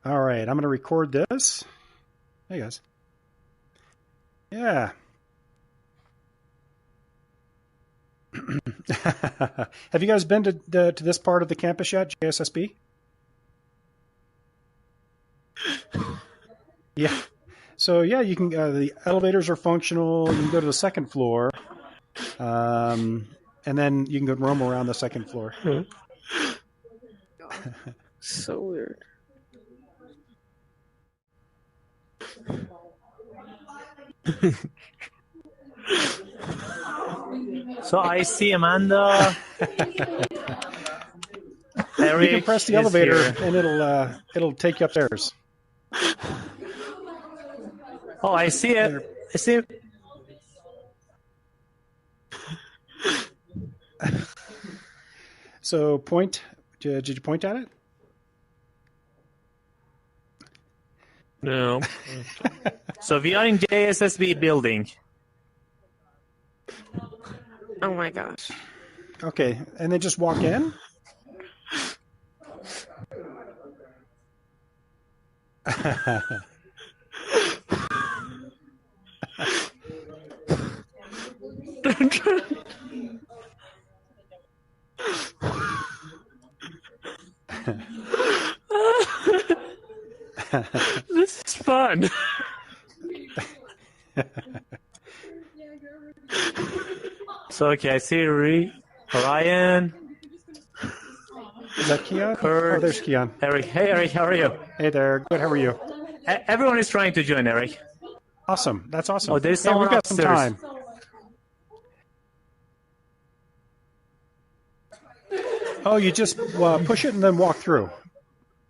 All right, I'm going to record this. Hey, guys. Yeah. Have you guys been to this part of the campus yet, JSSB? Yeah. So yeah, you can. The elevators are functional. You can go to the second floor, and then you can go roam around the second floor. So weird. So I see Amanda. Eric, you can press the elevator here. and it'll take you upstairs. Oh, I see it. I see it. So point. Did you point at it? No. So we are in JSSB building. Oh my gosh. Okay, and then just walk in. This is fun. So okay, I see Ryan. Is that Keon? Kurt. Oh, there's Keon. Eric. Hey, Eric, how are you? Hey there. Good. How are you? Everyone is trying to join, Eric. Awesome. That's awesome. Oh, there's Yeah, someone we've got some upstairs. time. Oh, you just push it and then walk through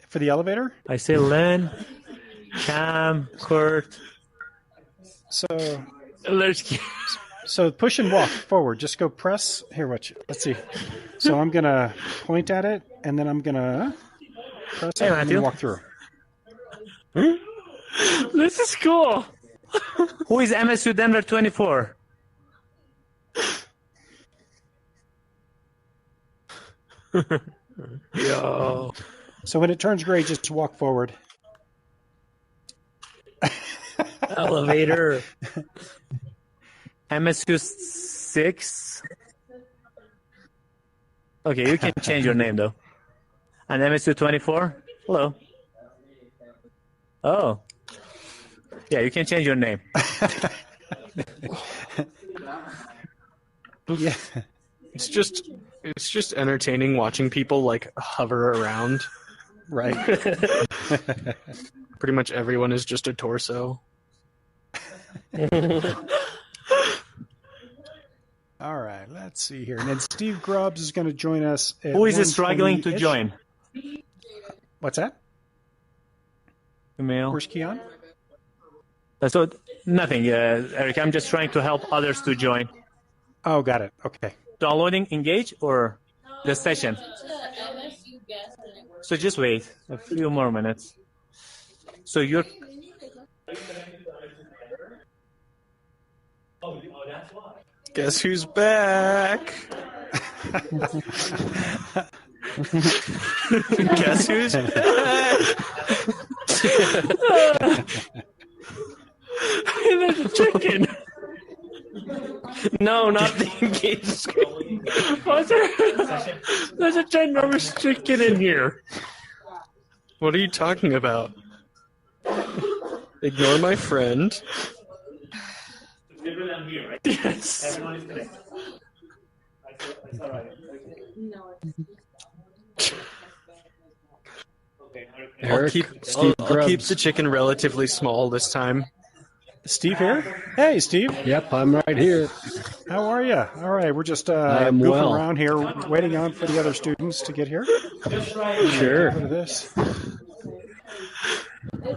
for the elevator. I see Lynn, Cam, Kurt. So push and walk forward. Just go press. Here, watch. Let's see. So I'm going to point at it, and then I'm going to press it and then walk through. This is cool. Who is MSU Denver 24? Yo. So when it turns gray, just walk forward. Elevator. MSU 6. Okay, you can change your name though. And MSU 24. Hello. Oh. Yeah, you can change your name. Yeah. It's just entertaining watching people like hover around. Right. Pretty much everyone is just a torso. All right, let's see here. And then Steve Grubbs is going to join us. Who is struggling to join? What's that? Email. Where's Keon? So nothing, Eric. I'm just trying to help others to join. Oh, got it. Okay. Downloading Engage or the session? So just wait a few more minutes. So you're. Guess who's back? Guess who's back? There's a chicken. No, not the engaged screen. There's a ginormous chicken in here. What are you talking about? Ignore my friend. Yes. I'll keep the chicken relatively small this time. Steve here? Hey, Steve. Yep, I'm right here. How are you? All right, we're just I'm goofing well. around here, waiting on for the other students to get here. Sure. Go to this.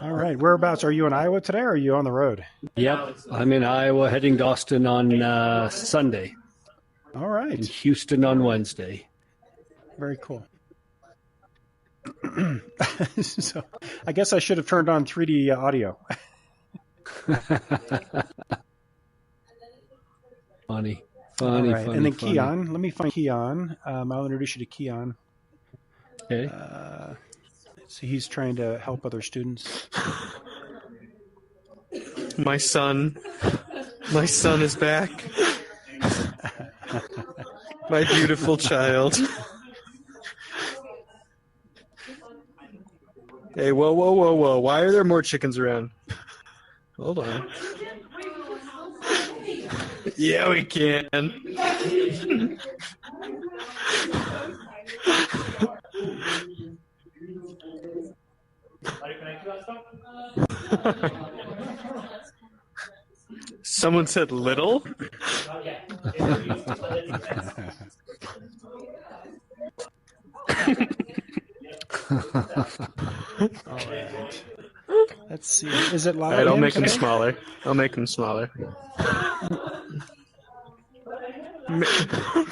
All right, whereabouts? Are you in Iowa today, or are you on the road? Yep, I'm in Iowa, heading to Austin on Sunday. All right. In Houston on Wednesday. Very cool. So, I guess I should have turned on 3D audio. Funny. All right. Funny, and then funny. Keon. Let me find Keon. I'll introduce you to Keon. Okay. So he's trying to help other students. My son is back. My beautiful child. Hey, whoa. Why are there more chickens around? Hold on. Yeah, we can. Someone said little? All right. Let's see. Is it loud? All right, I'll make today? them smaller.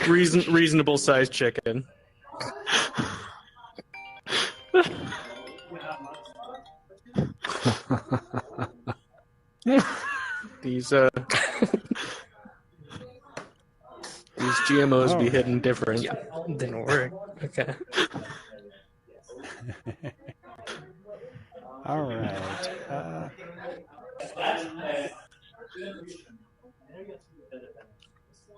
Reasonable sized chicken. These GMOs be hitting different. Yeah, didn't work. Okay. All right.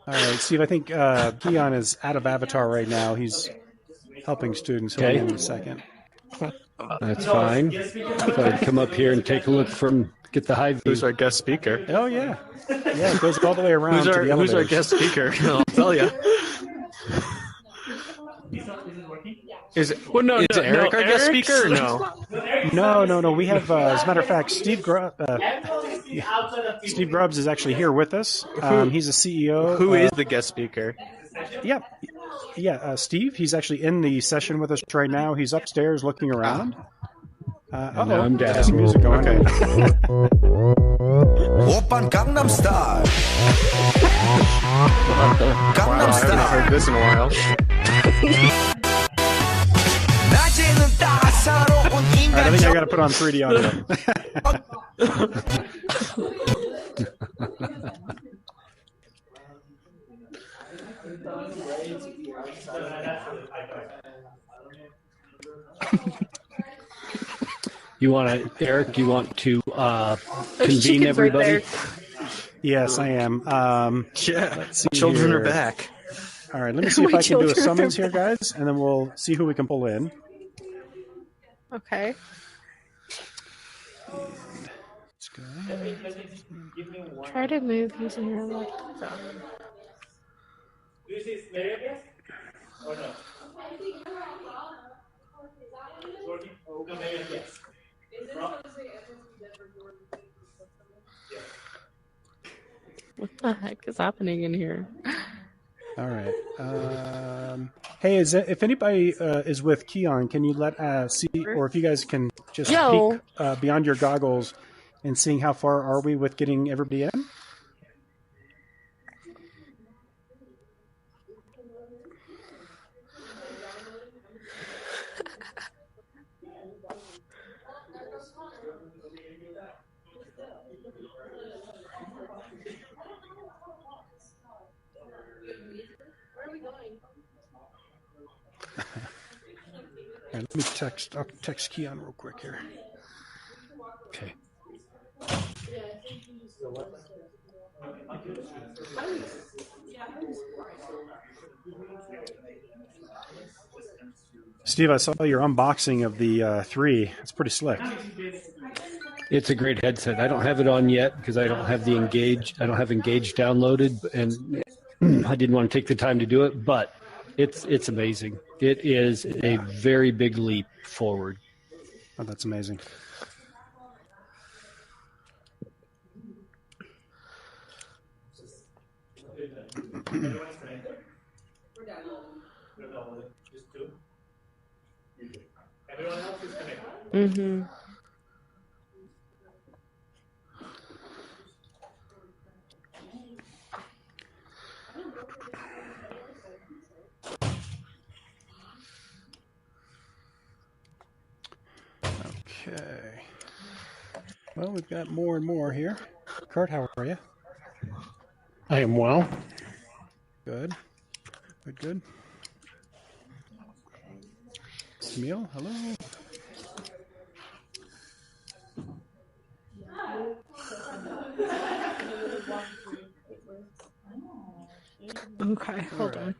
All right, Steve. I think Keon is out of Avatar right now. He's helping students. He'll be in a second. That's fine. If I'd come up here and take a look get the high view. Who's our guest speaker? Oh yeah, yeah. It goes all the way around. Who's to the our elevators. guest speaker? I'll tell you. Is Eric our guest speaker? Or no. No. We have, as a matter of fact, Steve Grubbs is actually here with us. He's a CEO. Who is the guest speaker? Yeah. Steve. He's actually in the session with us right now. He's upstairs looking around. Now I'm down. Some music going. Okay. Open Gangnam Style. Wow, I haven't heard this in a while. All right, I think I got to put on 3D audio. Eric, you want to convene everybody? Right Yes, I am. Yeah, let's see children here. are back. All right, let me see if My I can do a children summons are here, guys, and then we'll see who we can pull in. Okay. Let's go. Try to move using your left thumb. What the heck is happening in here? All right. Hey, if anybody is with Keon, can you let see, or if you guys can just peek beyond your goggles and seeing how far are we with getting everybody in? All right, let me I'll text Keon real quick here. Okay. Steve, I saw your unboxing of the 3. It's pretty slick. It's a great headset. I don't have it on yet because I don't have the Engage. I don't have Engage downloaded, and I didn't want to take the time to do it. But it's amazing. It is a very big leap forward. Oh, that's amazing. Mm-hmm. Okay. Well, we've got more and more here. Kurt, how are you? I am well. Good. Good. Camille, hello. Okay, hold on.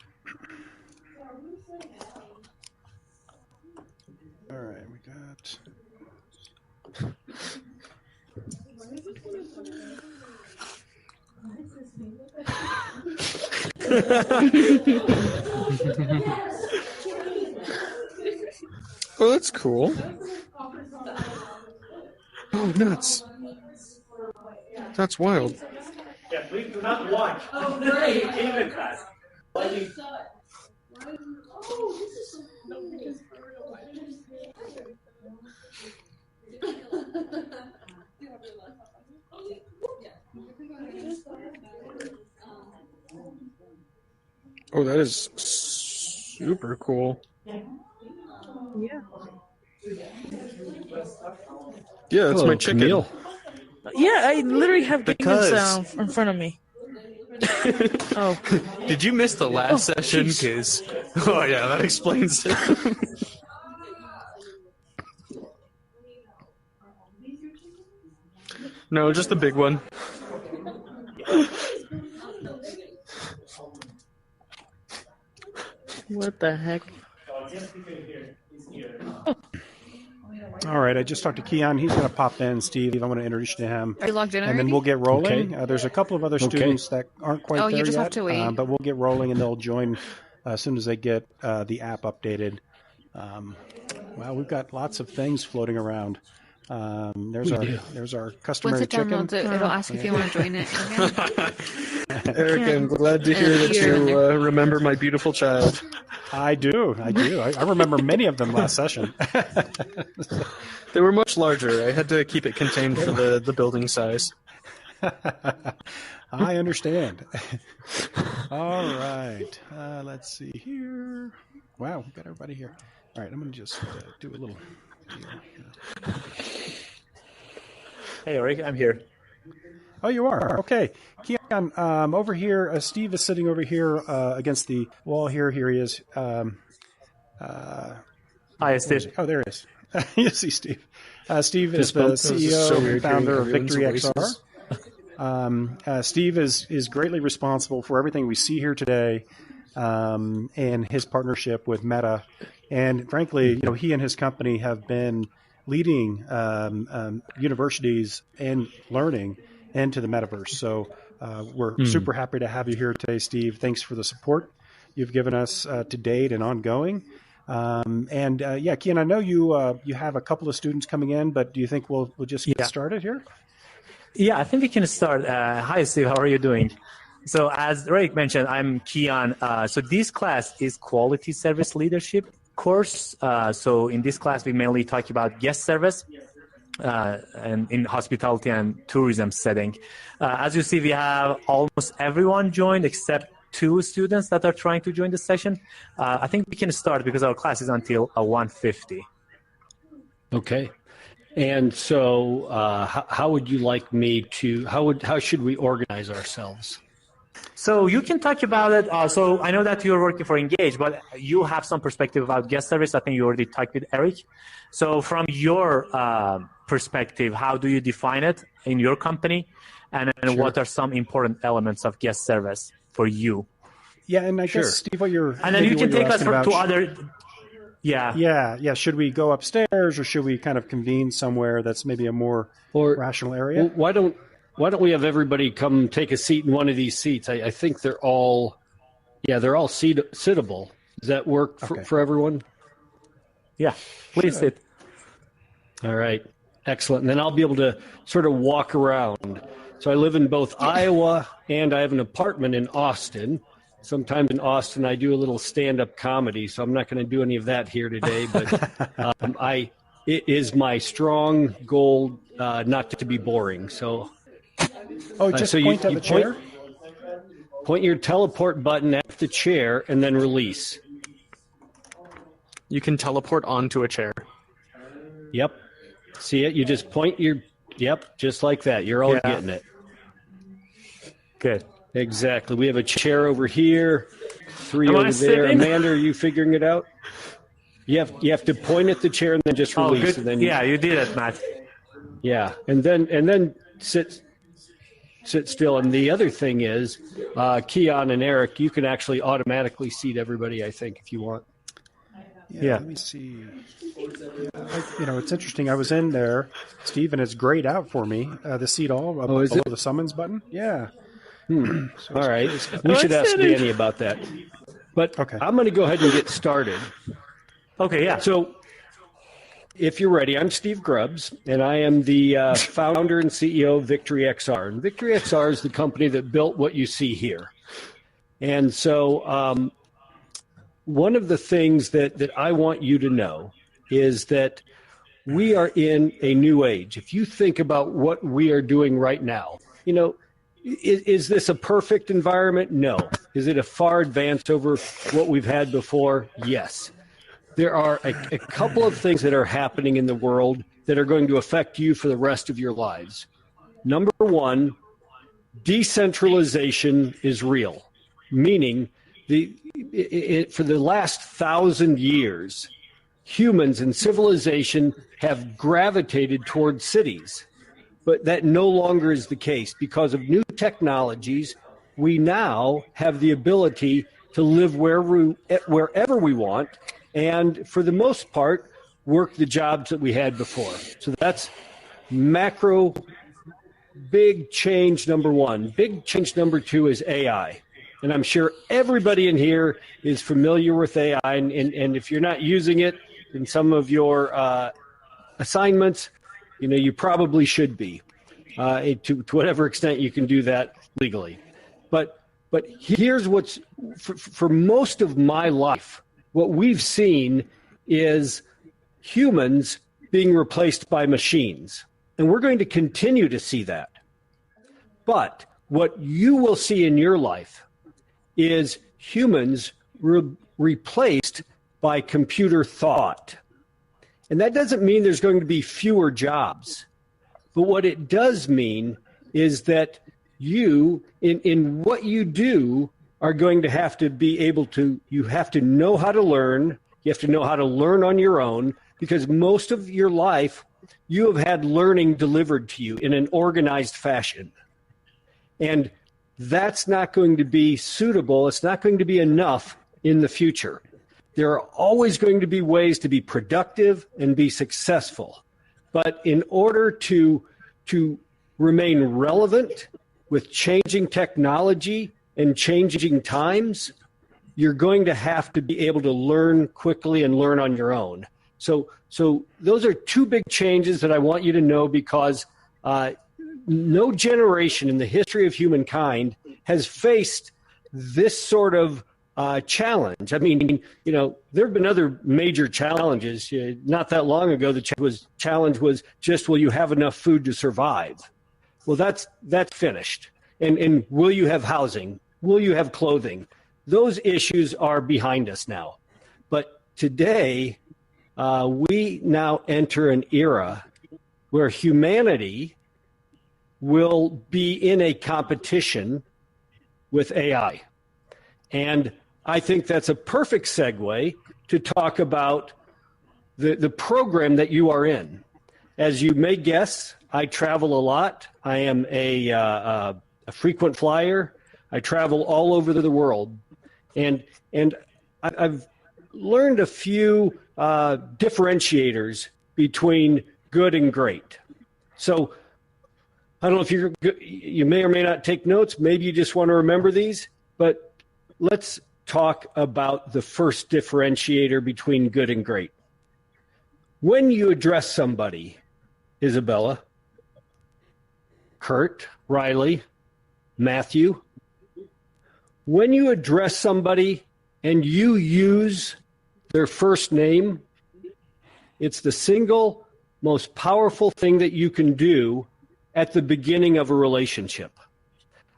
All right, we got. Oh, that's cool. Oh, nuts. That's wild. Yeah, please do not watch. Oh, great. Even that. Oh, that is super cool. Yeah. Yeah, that's Hello, my chicken. Camille. Yeah, I literally have Because- demons in front of me. Oh. Did you miss the last session? Because oh yeah, that explains it. No, just the big one. What the heck? All right, I just talked to Keon. He's going to pop in. Steve, I'm going to introduce you to him. Are you logged in And already? then we'll get rolling. Okay. There's a couple of other students that aren't quite Oh, there you just yet, have to wait. but we'll get rolling, and they'll join as soon as they get the app updated. Well, we've got lots of things floating around. There's our Once customary it chicken. downloads it, it'll ask if you want to join it again. Eric, I'm glad to hear that you remember my beautiful child. I do. I remember many of them last session. They were much larger. I had to keep it contained for the building size. I understand. All right. Let's see here. Wow, we've got everybody here. All right, I'm going to just do a little deal here. Hey, Eric, I'm here. Oh, you are? Okay. Keon, over here, Steve is sitting over here against the wall here. Here he is. Hi, Steve. Oh, there he is. You see Steve. Steve is the CEO and founder of Victory XR. Steve is greatly responsible for everything we see here today and his partnership with Meta. And frankly, he and his company have been leading universities and learning into the metaverse. So we're super happy to have you here today, Steve. Thanks for the support you've given us to date and ongoing. Kean, I know you have a couple of students coming in, but do you think we'll just get started here? Yeah, I think we can start. Hi, Steve. How are you doing? So as Rick mentioned, I'm Keon. So this class is Quality Service Leadership course. So in this class, we mainly talk about guest service and in hospitality and tourism setting. As you see, we have almost everyone joined except 2 students that are trying to join the session. I think we can start because our class is until 1:50. Okay. And so how would you like me to, how should we organize ourselves? So you can talk about it. So I know that you're working for Engage, but you have some perspective about guest service. I think you already talked with Eric. So from your perspective, how do you define it in your company? And what are some important elements of guest service for you? Yeah, and I guess, Steve, and then you can take us to other. Yeah. Should we go upstairs, or should we kind of convene somewhere that's maybe a more rational area? Well, why don't we have everybody come take a seat in one of these seats? I think they're all sittable. Does that work for everyone? Yeah, please sit. All right, excellent. And then I'll be able to sort of walk around. So I live in both Iowa and I have an apartment in Austin. Sometimes in Austin I do a little stand-up comedy, so I'm not going to do any of that here today. But it is my strong goal not to be boring. So, just point at the chair? Point your teleport button at the chair and then release. You can teleport onto a chair. Yep. See it? You just point your... Yep, just like that. You're all getting it. Good. Exactly. We have a chair over here, 3 over there. Amanda, are you figuring it out? You have to point at the chair and then just release. Good. And then you did it, Matt. Yeah, and then sit still. And the other thing is, Keon and Eric, you can actually automatically seat everybody, I think, if you want. Yeah. Let me see. It's interesting. I was in there, Steve, and it's grayed out for me. The seat all below the summons button. Yeah. So all right. We should ask Danny about that. But okay. I'm going to go ahead and get started. Okay, yeah. So if you're ready, I'm Steve Grubbs, and I am the founder and CEO of Victory XR. And Victory XR is the company that built what you see here. And so one of the things that I want you to know is that we are in a new age. If you think about what we are doing right now, is this a perfect environment? No. Is it a far advance over what we've had before? Yes. There are a couple of things that are happening in the world that are going to affect you for the rest of your lives. Number one, decentralization is real, meaning for the last 1,000 years, humans and civilization have gravitated towards cities. But that no longer is the case. Because of new technologies, we now have the ability to live wherever we want, and for the most part, work the jobs that we had before. So that's macro, big change number one. Big change number two is AI. And I'm sure everybody in here is familiar with AI, and if you're not using it in some of your assignments, you probably should be, to whatever extent you can do that legally. But here's what's, for most of my life, what we've seen is humans being replaced by machines. And we're going to continue to see that. But what you will see in your life is humans replaced by computer thought. And that doesn't mean there's going to be fewer jobs. But what it does mean is that you, in what you do, are going to have to be able to, you have to know how to learn. You have to know how to learn on your own, because most of your life, you have had learning delivered to you in an organized fashion. And that's not going to be suitable. It's not going to be enough in the future. There are always going to be ways to be productive and be successful. But in order to remain relevant with changing technology and changing times, you're going to have to be able to learn quickly and learn on your own. So those are two big changes that I want you to know, because no generation in the history of humankind has faced this sort of challenge. I mean, there have been other major challenges. Not that long ago, the challenge was just, will you have enough food to survive? Well, that's finished. And will you have housing? Will you have clothing? Those issues are behind us now. But today, we now enter an era where humanity will be in a competition with AI. And I think that's a perfect segue to talk about the program that you are in. As you may guess, I travel a lot. I am a frequent flyer. I travel all over the world. And I've learned a few differentiators between good and great. So I don't know if you may or may not take notes. Maybe you just want to remember these. But let's talk about the first differentiator between good and great. When you address somebody, Isabella, Kurt, Riley, Matthew, when you address somebody and you use their first name, it's the single most powerful thing that you can do at the beginning of a relationship.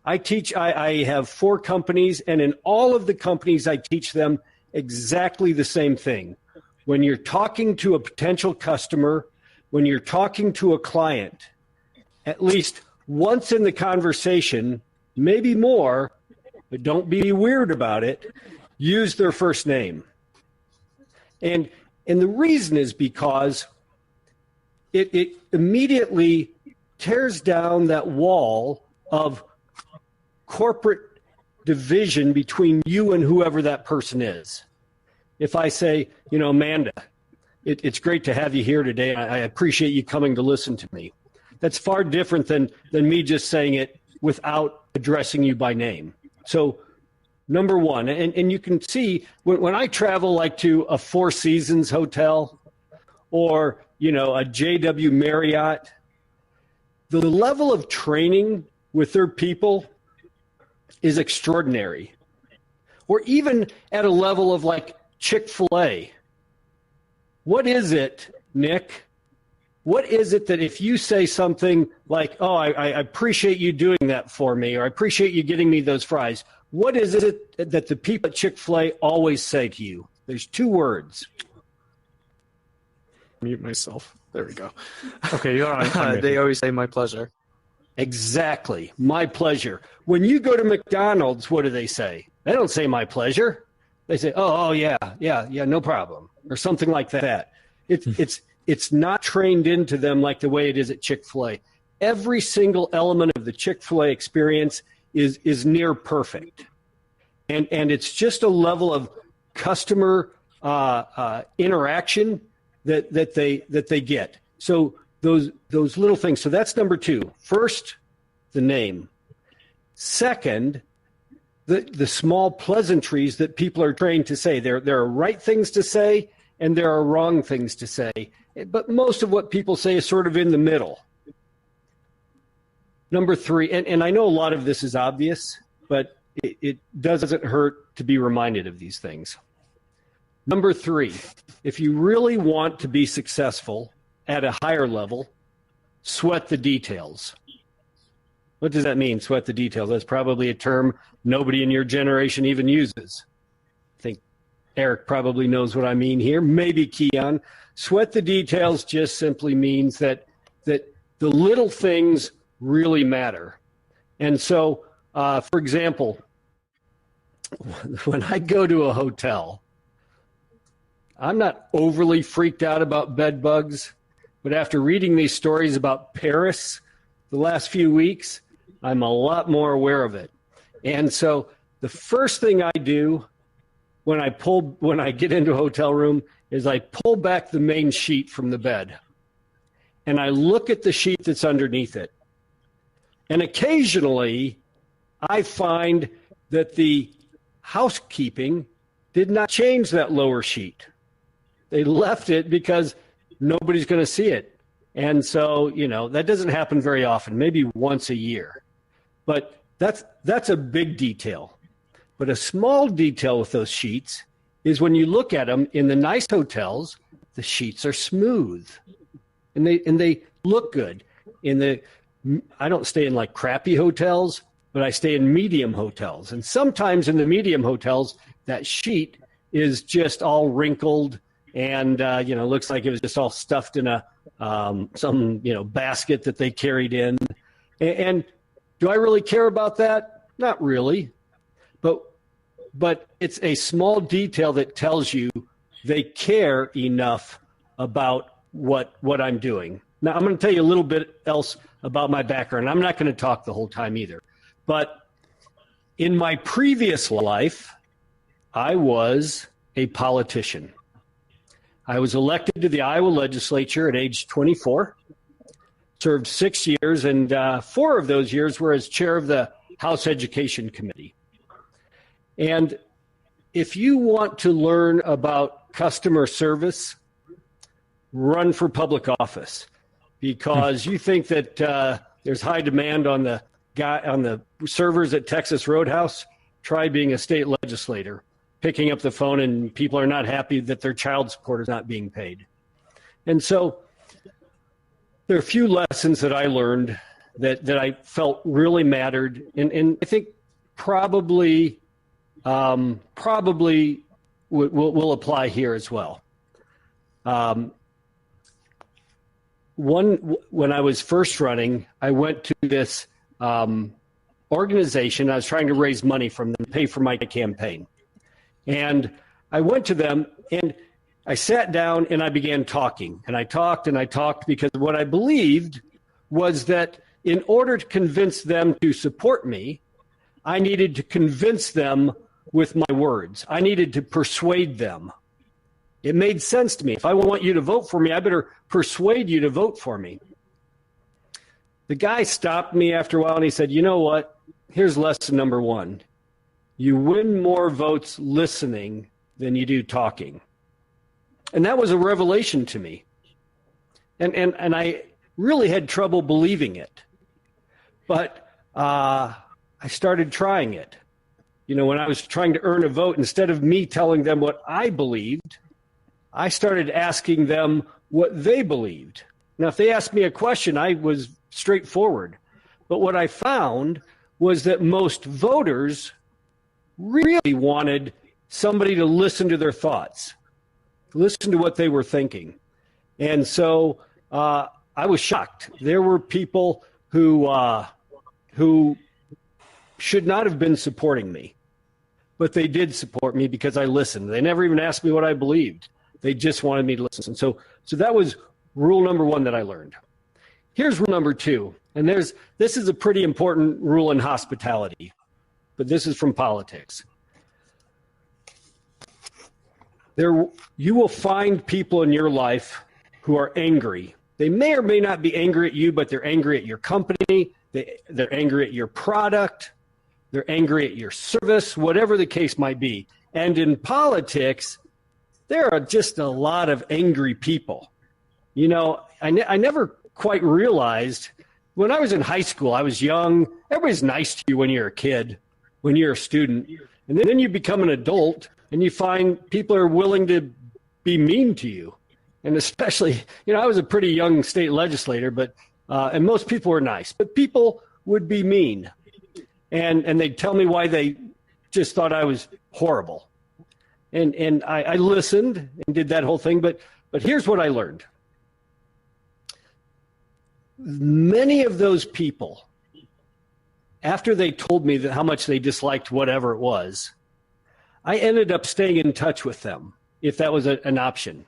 I have 4 companies, and in all of the companies, I teach them exactly the same thing. When you're talking to a potential customer, when you're talking to a client, at least once in the conversation, maybe more, but don't be weird about it, use their first name. And the reason is because it immediately tears down that wall of corporate division between you and whoever that person is. If I say, Amanda, it's great to have you here today. I appreciate you coming to listen to me. That's far different than me just saying it without addressing you by name. So number one, and you can see when I travel like to a Four Seasons hotel or, a JW Marriott, the level of training with their people is extraordinary. Or even at a level of like Chick-fil-A. What is it, Nick? What is it that if you say something like, oh, I appreciate you doing that for me, or I appreciate you getting me those fries, what is it that the people at Chick-fil-A always say to you? There's two words. Mute myself. There we go. Okay, you're on. They always say my pleasure. Exactly. My pleasure. When you go to McDonald's, what do they say? They don't say my pleasure. They say, oh yeah, no problem, or something like that. It's not trained into them like the way it is at Chick-fil-A. Every single element of the Chick-fil-A experience is near perfect. And it's just a level of customer interaction that they get. So those little things. So that's number two. First, the name. Second, the small pleasantries that people are trained to say. There are right things to say and there are wrong things to say. But most of what people say is sort of in the middle. Number three, and I know a lot of this is obvious, but it doesn't hurt to be reminded of these things. Number three, if you really want to be successful at a higher level, sweat the details. What does that mean, sweat the details? That's probably a term nobody in your generation even uses. I think Eric probably knows what I mean here, maybe Keon. Sweat the details just simply means that the little things really matter. And so, for example, when I go to a hotel, I'm not overly freaked out about bed bugs, but after reading these stories about Paris the last few weeks, I'm a lot more aware of it. And so the first thing I do when I get into a hotel room is I pull back the main sheet from the bed and I look at the sheet that's underneath it. And occasionally I find that the housekeeping did not change that lower sheet. They left it because nobody's going to see it. And so, that doesn't happen very often, maybe once a year. But that's a big detail. But a small detail with those sheets is when you look at them in the nice hotels, the sheets are smooth and they look good. I don't stay in like crappy hotels, but I stay in medium hotels. And sometimes in the medium hotels, that sheet is just all wrinkled and looks like it was just all stuffed in some basket that they carried in. And do I really care about that? Not really. But it's a small detail that tells you they care enough about what I'm doing. Now, I'm going to tell you a little bit else about my background. I'm not going to talk the whole time either. But in my previous life, I was a politician. I was elected to the Iowa legislature at age 24, served 6 years, and 4 of those years were as chair of the House Education Committee. And if you want to learn about customer service, run for public office, because you think that there's high demand on the servers at Texas Roadhouse. Try being a state legislator, picking up the phone and people are not happy that their child support is not being paid. And so there are a few lessons that I learned that I felt really mattered, and I think probably will apply here as well. When I was first running, I went to this organization. I was trying to raise money from them to pay for my campaign. And I went to them, and I sat down and I began talking, and I talked because what I believed was that in order to convince them to support me, I needed to convince them with my words. I needed to persuade them. It made sense to me. If I want you to vote for me, I better persuade you to vote for me. The guy stopped me after a while and he said, you know what? Here's lesson number one. You win more votes listening than you do talking. And that was a revelation to me. And I really had trouble believing it. But I started trying it. You know, when I was trying to earn a vote, instead of me telling them what I believed, I started asking them what they believed. Now, if they asked me a question, I was straightforward. But what I found was that most voters really wanted somebody to listen to their thoughts, listen to what they were thinking. And so I was shocked. There were people who should not have been supporting me, but they did support me because I listened. They never even asked me what I believed. They just wanted me to listen. So that was rule number one that I learned. Here's rule number two, and this is a pretty important rule in hospitality, but this is from politics. You will find people in your life who are angry. They may or may not be angry at you, but they're angry at your company. They're angry at your product. They're angry at your service, whatever the case might be. And in politics, there are just a lot of angry people. You know, I never quite realized when I was in high school, I was young. Everybody's nice to you when you're a kid, when you're a student. And then you become an adult and you find people are willing to be mean to you. And especially, you know, I was a pretty young state legislator, but and most people were nice, but people would be mean. And they'd tell me why they just thought I was horrible. And I listened and did that whole thing, but here's what I learned. Many of those people, after they told me that how much they disliked whatever it was, I ended up staying in touch with them, if that was an option.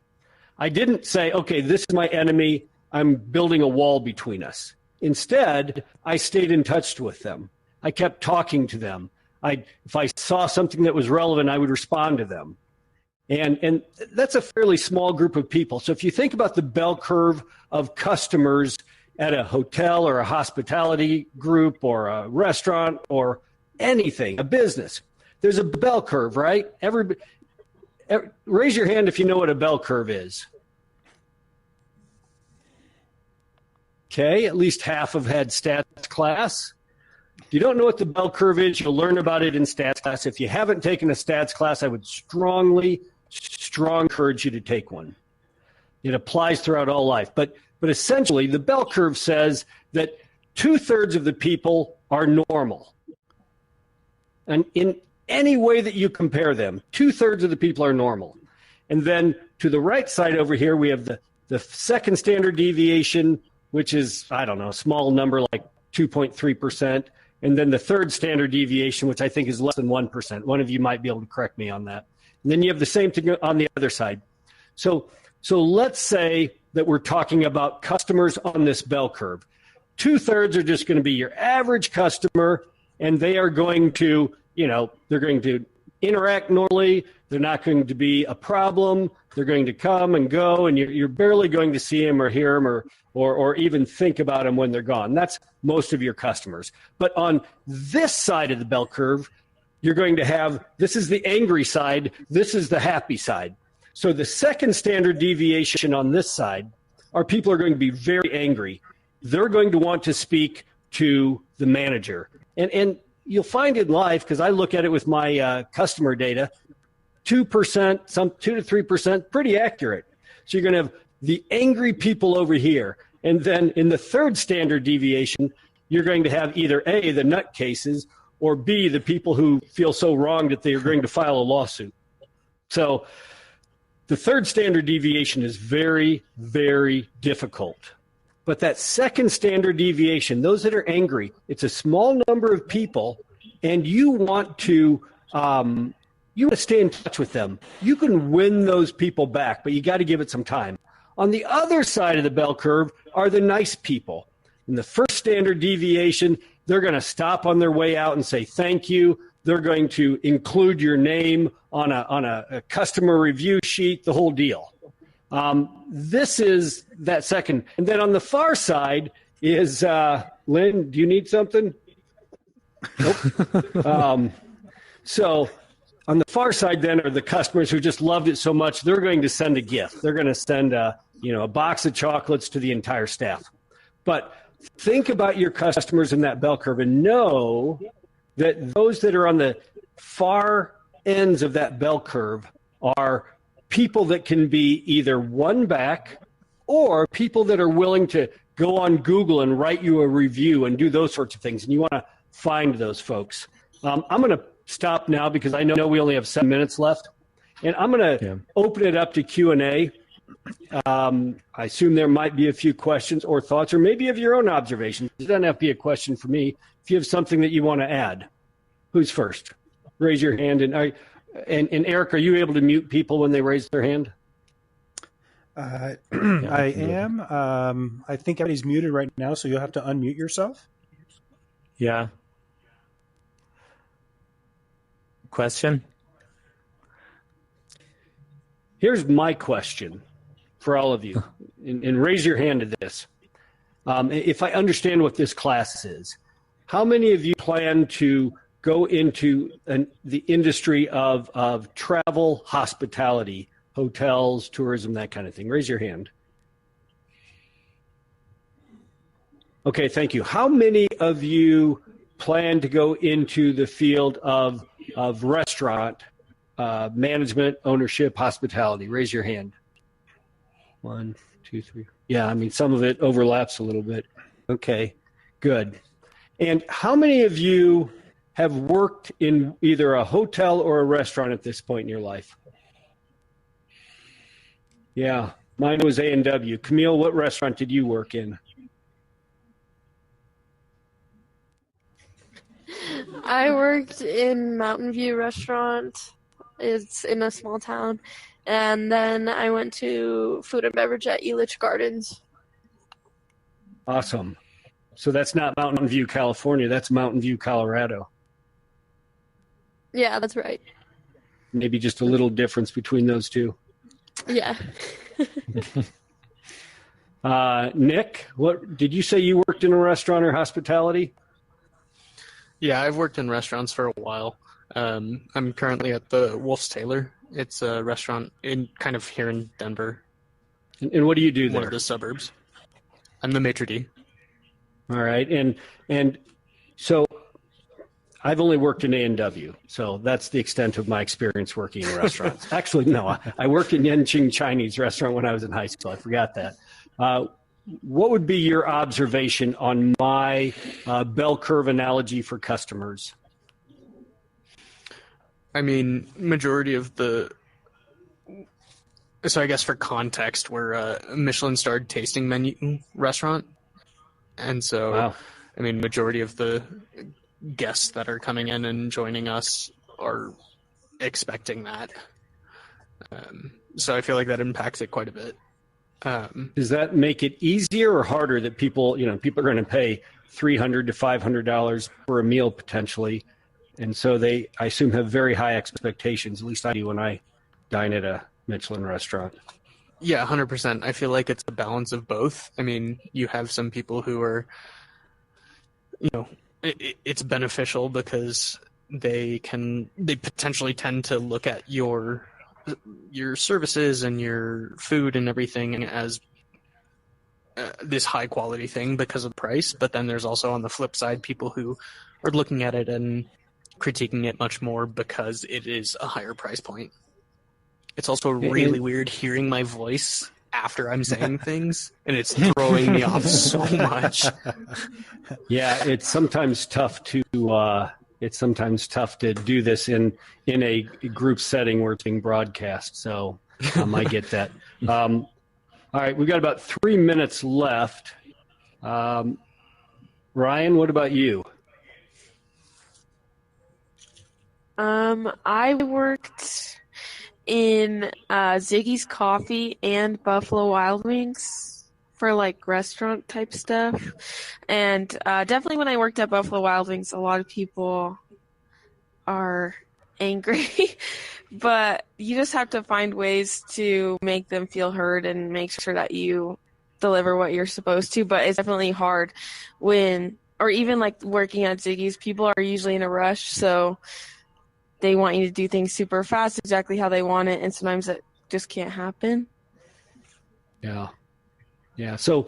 I didn't say, okay, this is my enemy, I'm building a wall between us. Instead, I stayed in touch with them. I kept talking to them. If I saw something that was relevant, I would respond to them. And that's a fairly small group of people. So if you think about the bell curve of customers at a hotel or a hospitality group or a restaurant or anything, a business, there's a bell curve, right? Raise your hand if you know what a bell curve is. Okay, at least half have had stats class. If you don't know what the bell curve is, you'll learn about it in stats class. If you haven't taken a stats class, I would strongly encourage you to take one. It applies throughout all life. But essentially, the bell curve says that 2/3 of the people are normal. And in any way that you compare them, 2/3 of the people are normal. And then to the right side over here, we have the second standard deviation, which is, I don't know, a small number like 2.3%. And then the third standard deviation, which I think is less than 1%. One of you might be able to correct me on that. And then you have the same thing on the other side. So let's say that we're talking about customers on this bell curve. 2/3 are just going to be your average customer, and they are going to, they're going to interact normally. They're not going to be a problem. They're going to come and go, and you're barely going to see them or hear them or even think about them when they're gone. That's most of your customers. But on this side of the bell curve, you're going to have, this is the angry side, this is the happy side. So the second standard deviation on this side are people are going to be very angry. They're going to want to speak to the manager. And you'll find in life, because I look at it with my customer data, 2%, 2 to 3%, pretty accurate. So you're going to have the angry people over here. And then in the third standard deviation, you're going to have either A, the nutcases, or B, the people who feel so wrong that they are going to file a lawsuit. So the third standard deviation is very, very difficult. But that second standard deviation, those that are angry, it's a small number of people, and you want to You want to stay in touch with them. You can win those people back, but you got to give it some time. On the other side of the bell curve are the nice people. In the first standard deviation, they're going to stop on their way out and say thank you. They're going to include your name on a customer review sheet, the whole deal. This is that second. And then on the far side is, Lynn, do you need something? Nope. So on the far side then are the customers who just loved it so much, they're going to send a gift. They're going to send a box of chocolates to the entire staff. But think about your customers in that bell curve and know that those that are on the far ends of that bell curve are people that can be either won back or people that are willing to go on Google and write you a review and do those sorts of things. And you want to find those folks. I'm going to stop now because I know we only have 7 minutes left. And I'm going to open it up to Q&A. I assume there might be a few questions or thoughts, or maybe of your own observations. It doesn't have to be a question for me. If you have something that you want to add, who's first? Raise your hand. And Eric, are you able to mute people when they raise their hand? I am. I think everybody's muted right now, so you'll have to unmute yourself. Yeah. Question? Here's my question for all of you, and raise your hand to this. If I understand what this class is, how many of you plan to go into the industry of travel, hospitality, hotels, tourism, that kind of thing? Raise your hand. Okay, thank you. How many of you plan to go into the field of restaurant management, ownership, hospitality? Raise your hand. 1, 2, 3. Yeah, I mean, some of it overlaps a little bit. Okay, good. And how many of you have worked in either a hotel or a restaurant at this point in your life? Yeah, mine was A&W. Camille, what restaurant did you work in? I worked in Mountain View Restaurant. It's in a small town. And then I went to food and beverage at Elitch Gardens. Awesome. So that's not Mountain View, California. That's Mountain View, Colorado. Yeah, that's right. Maybe just a little difference between those two. Yeah. Nick, what did you say you worked in a restaurant or hospitality? Yeah, I've worked in restaurants for a while. I'm currently at the Wolf's Tailor. It's a restaurant kind of here in Denver. And what do you do there? One of the suburbs. I'm the maitre d'. All right, and so I've only worked in A&W, so that's the extent of my experience working in restaurants. Actually, no, I worked in Yenching Chinese restaurant when I was in high school. I forgot that. What would be your observation on my bell curve analogy for customers? I mean, majority of so I guess for context, we're a Michelin-starred tasting menu restaurant. And so, wow. I mean, majority of the guests that are coming in and joining us are expecting that. So I feel like that impacts it quite a bit. Does that make it easier or harder that people are going to pay $300 to $500 for a meal potentially? And so they, I assume, have very high expectations. At least I do when I dine at a Michelin restaurant. Yeah, 100%. I feel like it's a balance of both. I mean, you have some people who are, it's beneficial because they potentially tend to look at your services and your food and everything as this high quality thing because of price. But then there's also on the flip side people who are looking at it and critiquing it much more because it is a higher price point. It's also really weird hearing my voice after I'm saying things, and it's throwing me off so much. Yeah, it's sometimes tough to do this in a group setting where it's being broadcast. So I get that. All right, we've got about 3 minutes left. Ryan, what about you? I worked in Ziggy's Coffee and Buffalo Wild Wings for like restaurant type stuff. And definitely when I worked at Buffalo Wild Wings, a lot of people are angry. But you just have to find ways to make them feel heard and make sure that you deliver what you're supposed to. But it's definitely hard when, or even like working at Ziggy's, people are usually in a rush, so they want you to do things super fast, exactly how they want it, and sometimes it just can't happen. Yeah. Yeah. So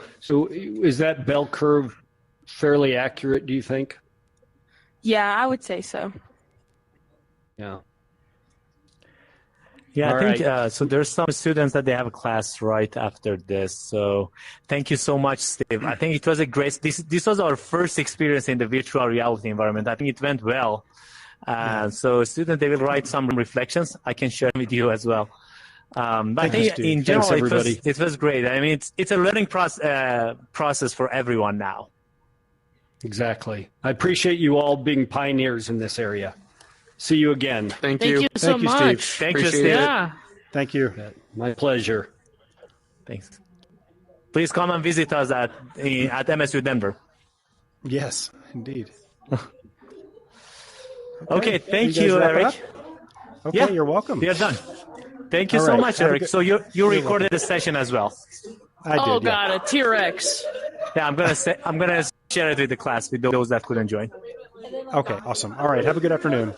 is that bell curve fairly accurate, do you think? Yeah, I would say so. Yeah. Yeah, All I think right. so. There's some students that they have a class right after this. So thank you so much, Steve. I think it was a great. This was our first experience in the virtual reality environment. I think it went well. So students, they will write some reflections. I can share with you as well. But I think in general, it was great. I mean, it's a learning process for everyone now. Exactly. I appreciate you all being pioneers in this area. See you again. Thank you so much. Steve. Thank you, Appreciate Steve. it. Yeah. Thank you. My pleasure. Thanks. Please come and visit us at MSU Denver. Yes, indeed. Okay, thank you you, guys wrap Eric. up? Okay, Yeah. you're welcome. We are done. Thank you All so right. much, Have a Eric. good- So you You're recorded welcome. the session as well. I did. Oh, yeah. God, a T-Rex. Yeah, I'm gonna share it with the class with those that couldn't join. Okay, awesome. All right, have a good afternoon.